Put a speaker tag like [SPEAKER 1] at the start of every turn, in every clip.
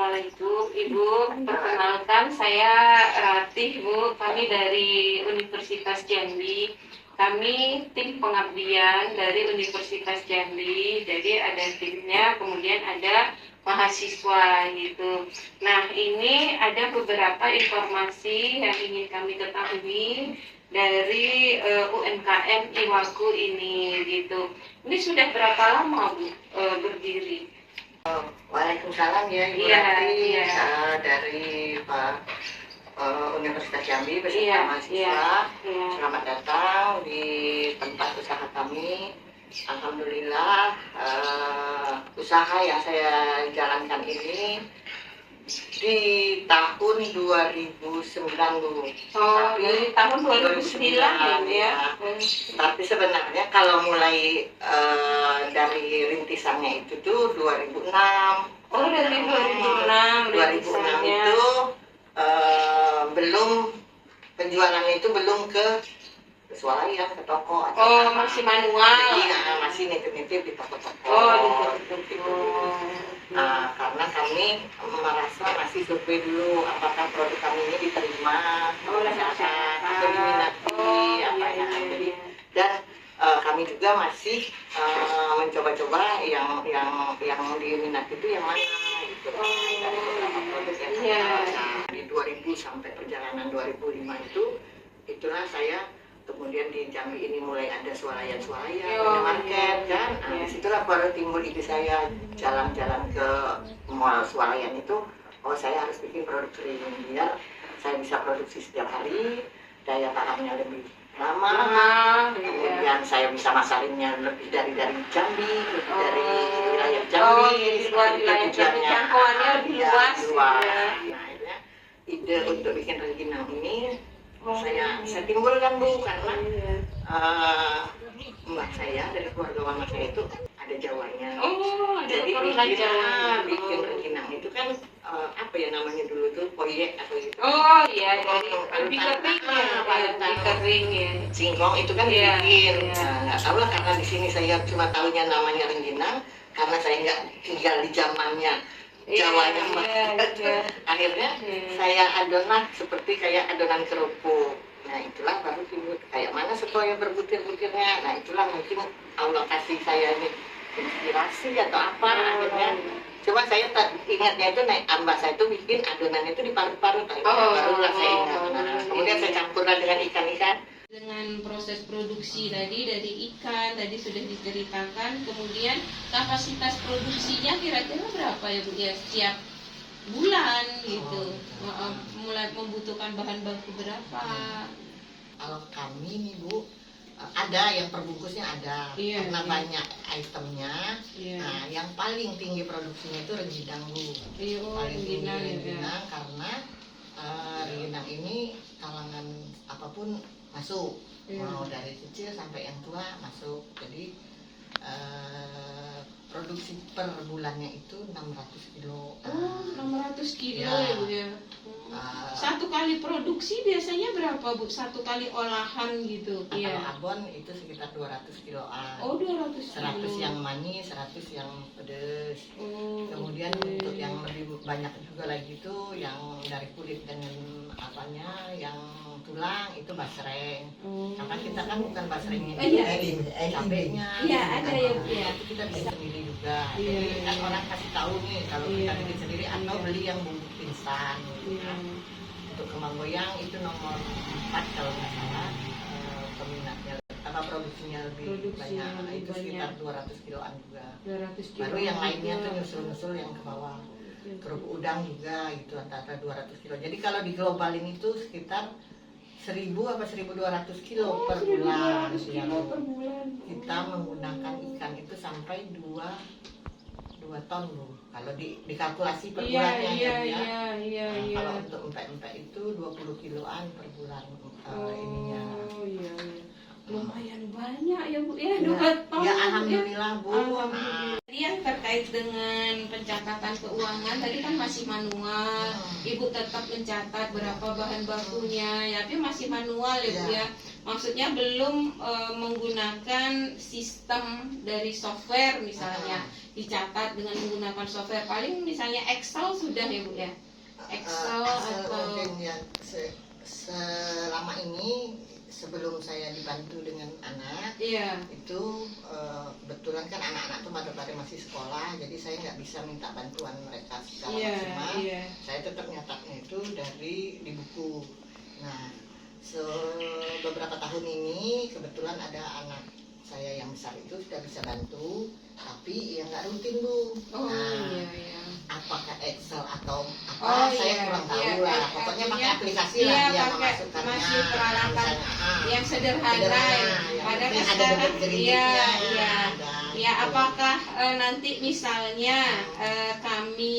[SPEAKER 1] Assalamualaikum Ibu, perkenalkan saya Ratih Bu, kami dari Universitas Jambi. Kami tim pengabdian dari Universitas Jambi, jadi ada timnya, kemudian ada mahasiswa gitu. Nah, ini ada beberapa informasi yang ingin kami ketahui dari UMKM Iwaku ini gitu. Ini sudah berapa lama Bu berdiri?
[SPEAKER 2] Waalaikumsalam ya Ibu Ratih, dari Universitas Jambi beserta mahasiswa. Selamat datang di tempat usaha kami. Alhamdulillah, usaha yang saya jalankan ini di tahun 2009 Bu.
[SPEAKER 1] Dari tahun 2009 ya.
[SPEAKER 2] Tapi sebenarnya kalau mulai dari rintisannya itu tuh 2006.
[SPEAKER 1] Oh, dari 2006.
[SPEAKER 2] 2006 itu belum, penjualannya itu belum ke swalayan, ke toko atau
[SPEAKER 1] masih manual.
[SPEAKER 2] Iya, masih nitip-nitip di toko-toko. Nah, karena kami merasa masih survei dulu apakah produk kami ini diterima oleh masyarakat atau diminati jadi, dan kami juga masih mencoba-coba yang diminati itu yang mana gitu. Dari beberapa produk yang di 2000 sampai perjalanan 2005 itulah saya kemudian di Jambi ini mulai ada swalayan market kan. Nah, disitulah baru timbul ide saya jalan-jalan ke mall swalayan itu. Oh, saya harus bikin produk kering biar saya bisa produksi setiap hari, daya tahannya lebih lama, kemudian saya bisa masarinnya lebih dari Jambi, lebih dari wilayah Jambi.
[SPEAKER 1] Wilayah Jambi jangkauannya lebih luas.
[SPEAKER 2] Nah, akhirnya ide untuk bikin rengginang ini saya timbulkan Bu, karena mbak saya dari keluarga mama saya itu ada Jawanya. Jadi bikin rengginang itu kan apa ya namanya dulu tuh poyek atau gitu. Lebih kering ya. Singkong itu kan bikin. Nggak tahu lah, karena di sini saya cuma tahunya namanya rengginang karena saya nggak tinggal di zamannya Jawanya akhirnya saya adonan seperti kayak adonan kerupuk. Nah, itulah baru timbul kayak mana supaya berbutir-butirnya. Nah, itulah mungkin Allah kasih saya ini inspirasi atau apa. Akhirnya cuma saya ingatnya itu mbak saya itu bikin adonan itu diparut-parut. Barulah saya ingat. Nah, kemudian saya campurlah dengan ikan-ikan.
[SPEAKER 1] Dengan proses produksi tadi dari ikan tadi sudah diceritakan, kemudian kapasitas produksinya kira-kira berapa ya Bu ya setiap bulan gitu, mulai membutuhkan bahan baku berapa?
[SPEAKER 2] Kalau kami nih Bu, ada yang perbungkusnya ada, karena banyak itemnya. Nah, yang paling tinggi produksinya itu rengginang Bu. Paling tinggi rengginang karena rengginang ini kalangan apapun masuk, mau dari kecil sampai yang tua masuk. Jadi produksi per bulannya itu 600 kilo.
[SPEAKER 1] 600 kilo ya Bu ya. Satu kali produksi biasanya berapa Bu? Satu kali olahan gitu.
[SPEAKER 2] Kalau abon itu sekitar 200 kiloan.
[SPEAKER 1] 200
[SPEAKER 2] 100 yang manis, 100 yang pedes. Kemudian untuk yang lebih banyak juga lagi itu yang dari kulit dengan apanya, yang tulang itu basreng. Karena kita kan bukan basrengnya cabenya.
[SPEAKER 1] Ada ya Bu ya.
[SPEAKER 2] Itu kita bisa sendiri juga. Jadi kan orang kasih tahu nih kalau kita bikin sendiri atau beli yang bumbu instan. Untuk kembang goyang itu nomor 4 kalau nggak salah, peminatnya produksinya lebih banyak, itu sekitar 200 kiloan juga. Baru yang lainnya tuh nyusul-nyusul yang ke bawah. Kerupuk udang juga itu antara 200 kilo. Jadi kalau di globalin itu sekitar 1000 apa 1200 kilo per bulan. Kita menggunakan ikan itu sampai 2 ton Bu. Kalau dikalkulasi per bulannya kalau untuk empek-empek itu 20 kiloan per bulan ininya.
[SPEAKER 1] Lumayan banyak ya Bu ya, 2 ton.
[SPEAKER 2] Ya alhamdulillah Bu.
[SPEAKER 1] Tadi yang terkait dengan pencatatan keuangan tadi kan masih manual. Ibu tetap mencatat berapa bahan bakunya ya, tapi masih manual ya Bu ya. Maksudnya belum menggunakan sistem dari software misalnya dicatat dengan menggunakan software. Paling misalnya Excel sudah ya Bu ya. Excel atau
[SPEAKER 2] mungkin ya selama ini sebelum saya dibantu dengan anak,
[SPEAKER 1] iya.
[SPEAKER 2] itu kebetulan kan anak-anak tuh pada masih sekolah, jadi saya nggak bisa minta bantuan mereka secara maksimal. Saya tetap nyatatnya itu di buku. Nah, beberapa tahun ini kebetulan ada anak saya yang besar itu sudah bisa bantu, tapi ya nggak rutin Bu. Apakah Excel atau apa saya kurang tahu lah. Pokoknya pakai aplikasi lah dia memasukkannya.
[SPEAKER 1] Masih peralatan yang sederhana. Pada sekarang apakah nanti misalnya kami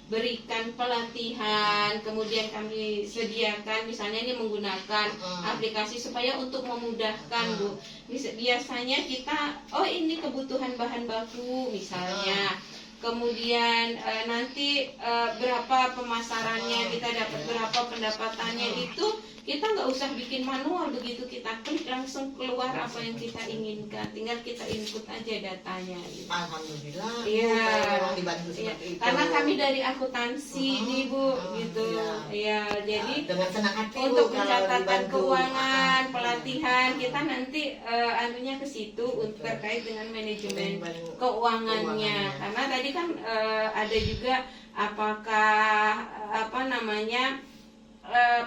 [SPEAKER 1] berikan pelatihan, kemudian kami sediakan misalnya ini menggunakan aplikasi supaya untuk memudahkan Bu. Biasanya kita ini kebutuhan bahan baku misalnya, kemudian nanti berapa pemasarannya, kita dapat berapa pendapatannya, itu kita nggak usah bikin manual, begitu kita klik langsung keluar apa yang kita inginkan, tinggal kita input aja datanya gitu.
[SPEAKER 2] Alhamdulillah.
[SPEAKER 1] Iya.
[SPEAKER 2] Memang dibantu seperti itu.
[SPEAKER 1] Karena kami dari akuntansi nih Bu, gitu. Ya, jadi
[SPEAKER 2] dengan senang hati
[SPEAKER 1] untuk
[SPEAKER 2] Bu,
[SPEAKER 1] pencatatan keuangan, pelatihan kita nanti anunya ke situ untuk terkait dengan manajemen keuangannya. Karena tadi kan ada juga apakah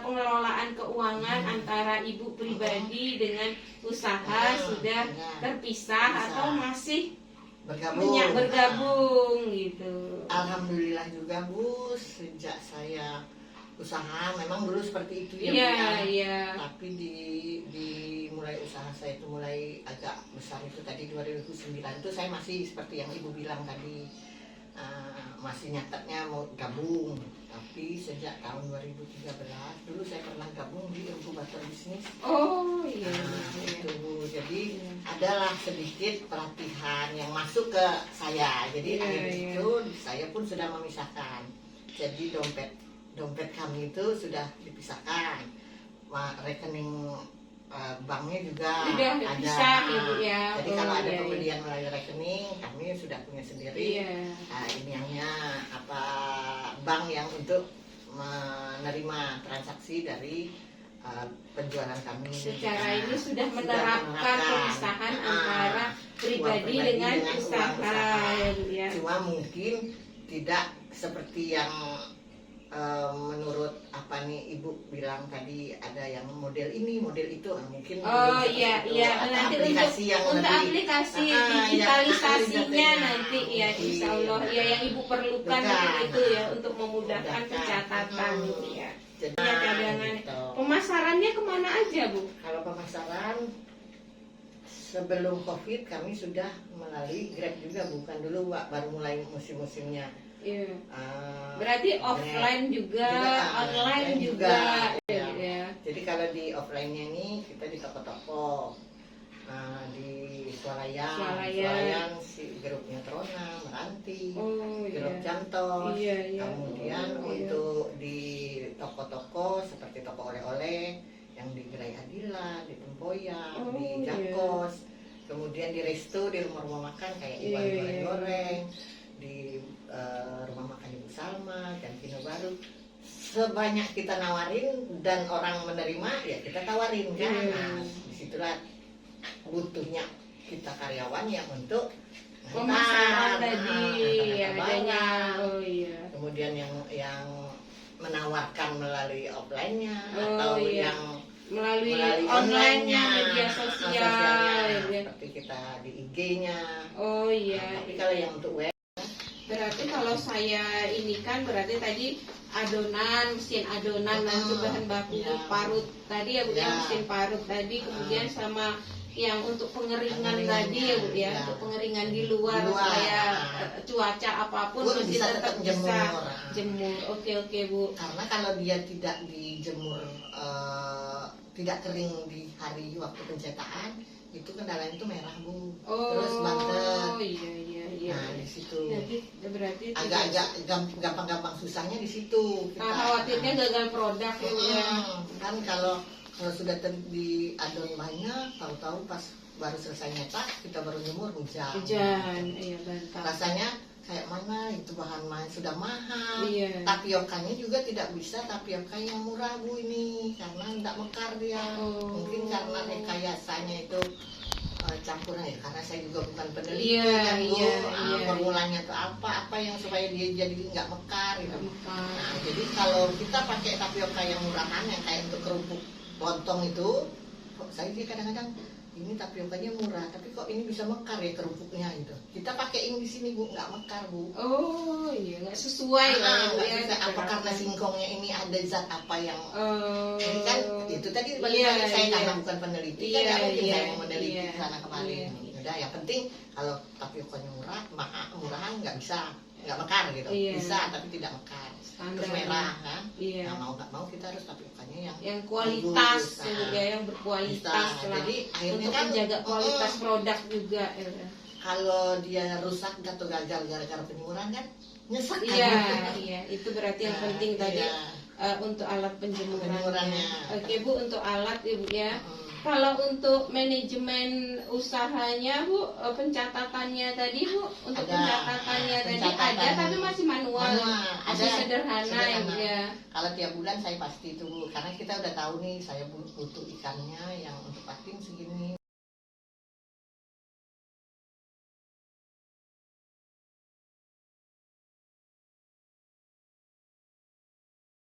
[SPEAKER 1] pengelolaan keuangan antara ibu pribadi dengan usaha sudah terpisah atau masih bergabung gitu.
[SPEAKER 2] Alhamdulillah juga Bu, sejak saya usaha memang dulu seperti itu ya.
[SPEAKER 1] Iya.
[SPEAKER 2] Tapi mulai usaha saya itu mulai agak besar itu tadi 2009 itu saya masih seperti yang Ibu bilang tadi, masih nyatetnya mau gabung. Tapi sejak tahun 2013 dulu saya pernah gabung di inkubator bisnis. Itu jadi adalah sedikit pelatihan yang masuk ke saya. Jadi itu saya pun sudah memisahkan. Jadi dompet kami itu sudah dipisahkan. Rekening banknya juga
[SPEAKER 1] dipisah,
[SPEAKER 2] ada.
[SPEAKER 1] Ibu ya.
[SPEAKER 2] Jadi kalau ada pembelian melalui rekening, kami sudah punya sendiri. Iniannya bank yang untuk menerima transaksi dari penjualan kami.
[SPEAKER 1] Secara ini sudah menerapkan pemisahan antara pribadi dengan usaha.
[SPEAKER 2] Cuma mungkin tidak seperti yang menurut Ibu bilang tadi, ada yang model ini, model itu, mungkin
[SPEAKER 1] nanti
[SPEAKER 2] aplikasi
[SPEAKER 1] untuk aplikasi digitalisasinya nanti insya Allah yang Ibu perlukan itu ya untuk memudahkan pencatatan ya.
[SPEAKER 2] Jadi
[SPEAKER 1] cadangan. Pemasarannya kemana aja Bu?
[SPEAKER 2] Kalau pemasaran sebelum COVID kami sudah melalui Grab juga, bukan dulu baru mulai musim-musimnya.
[SPEAKER 1] Berarti offline juga, online juga.
[SPEAKER 2] Jadi kalau di offline-nya ini kita di toko-toko, di Swalayan si grupnya Trona, Meranti, grup Jantos. Kemudian untuk di toko-toko seperti toko oleh-oleh yang di Gerai Adila, di Tempoyak, di Jakos. Kemudian di resto, di rumah-rumah makan kayak Iwan Goreng-goreng, di rumah makan Ibu Salma, Gantino Baru. Sebanyak kita nawarin dan orang menerima, ya kita tawarin kan. Disitulah butuhnya kita karyawan yang untuk
[SPEAKER 1] pemasaran tadi adanya.
[SPEAKER 2] Kemudian yang menawarkan melalui offline-nya atau yang melalui online-nya, media sosial, seperti kita di IG-nya. Tapi kalau yang untuk web,
[SPEAKER 1] berarti kalau saya ini kan berarti tadi adonan, mesin adonan dan bahan baku parut tadi ya Bu ya, mesin parut tadi, kemudian sama yang untuk pengeringan tadi ya Bu ya, untuk pengeringan di luar supaya cuaca apapun masih tetap bisa jemur. Oke Bu.
[SPEAKER 2] Karena kalau dia tidak dijemur, tidak kering di hari waktu pencetakan, itu kendalanya itu merah Bu. Terus bantet. Nah di situ.
[SPEAKER 1] Berarti
[SPEAKER 2] agak gampang-gampang susahnya di situ.
[SPEAKER 1] Khawatirnya gagal produk ya.
[SPEAKER 2] Kan kalau sudah di adon banyak, tahu-tahu pas baru selesai nyetak, kita baru jemur hujan.
[SPEAKER 1] Iya bantah.
[SPEAKER 2] Rasanya kayak mana itu bahan sudah mahal.
[SPEAKER 1] Iya.
[SPEAKER 2] Tapiokanya juga tidak bisa tapioka yang murah Bu ini karena tidak mekar dia. Mungkin karena rekayasanya itu campuran ya, karena saya juga bukan peneliti kan Bu. Formulanya itu apa yang supaya dia jadi nggak mekar gitu. Nah, jadi kalau kita pakai tapioka yang murahan yang kayak untuk kerupuk lontong itu, saya sih kadang-kadang ini tapiokanya murah, tapi kok ini bisa mekar ya kerupuknya gitu. Kita pakaiin di sini Bu, nggak mekar Bu.
[SPEAKER 1] Oh iya, nggak sesuai lah
[SPEAKER 2] Nggak
[SPEAKER 1] ya.
[SPEAKER 2] bisa. Apa karena singkongnya ini ada zat apa yang ini kan itu tadi
[SPEAKER 1] Iya,
[SPEAKER 2] saya
[SPEAKER 1] iya.
[SPEAKER 2] karena bukan peneliti
[SPEAKER 1] Iya,
[SPEAKER 2] kan nggak mungkin
[SPEAKER 1] iya,
[SPEAKER 2] saya mau meneliti
[SPEAKER 1] iya,
[SPEAKER 2] sana kemari.
[SPEAKER 1] iya.
[SPEAKER 2] Udah yang penting kalau tapiokanya murahan nggak bisa, nggak mekar gitu.
[SPEAKER 1] Iya.
[SPEAKER 2] Bisa tapi tidak mekar.
[SPEAKER 1] Standar.
[SPEAKER 2] Terus merah kan.
[SPEAKER 1] Iya.
[SPEAKER 2] Nah, mau nggak mau kita harus tapiokanya
[SPEAKER 1] Yang kualitas
[SPEAKER 2] bagus.
[SPEAKER 1] ya, yang berkualitas
[SPEAKER 2] Bisa.
[SPEAKER 1] lah.
[SPEAKER 2] Jadi akhirnya
[SPEAKER 1] Untuk
[SPEAKER 2] kan
[SPEAKER 1] menjaga kualitas produk juga ya.
[SPEAKER 2] kalau dia rusak atau gagal gara-gara penjemuran kan nyesek kan.
[SPEAKER 1] Iya, itu berarti yang penting tadi
[SPEAKER 2] iya.
[SPEAKER 1] untuk alat penjemurannya.
[SPEAKER 2] Penjemurannya.
[SPEAKER 1] Oke Bu, untuk alat Ibu ya.
[SPEAKER 2] Mm.
[SPEAKER 1] Kalau untuk manajemen usahanya Bu, pencatatannya tadi Bu, untuk
[SPEAKER 2] Ada.
[SPEAKER 1] pencatatannya tadi
[SPEAKER 2] Pencatatan.
[SPEAKER 1] ada tapi masih manual. Masih
[SPEAKER 2] Ada.
[SPEAKER 1] sederhana ya.
[SPEAKER 2] Kalau tiap bulan saya pasti itu Bu, karena kita udah tahu nih saya butuh ikannya yang untuk pating segini.